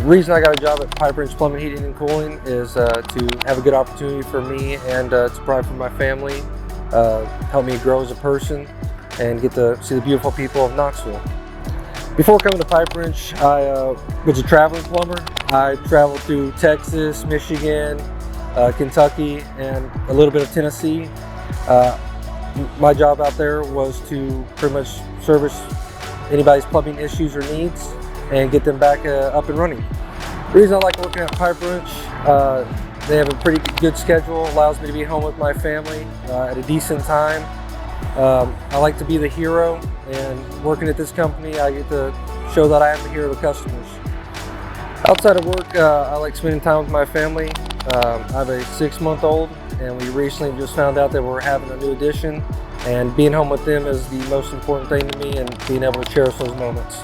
reason I got a job at Pipe Wrench Plumbing, Heating and Cooling is to have a good opportunity for me and to provide for my family, help me grow as a person, and get to see the beautiful people of Knoxville. Before coming to Pipe Wrench, I was a traveling plumber. I traveled through Texas, Michigan, Kentucky, and a little bit of Tennessee. My job out there was to pretty much service anybody's plumbing issues or needs and get them back up and running. The reason I like working at Pipe Wrench, they have a pretty good schedule, allows me to be home with my family at a decent time. I like to be the hero, and working at this company, I get to show that I am the hero to customers. Outside of work, I like spending time with my family. I have a 6-month-old, and we recently just found out that we're having a new addition, and being home with them is the most important thing to me, and being able to cherish those moments.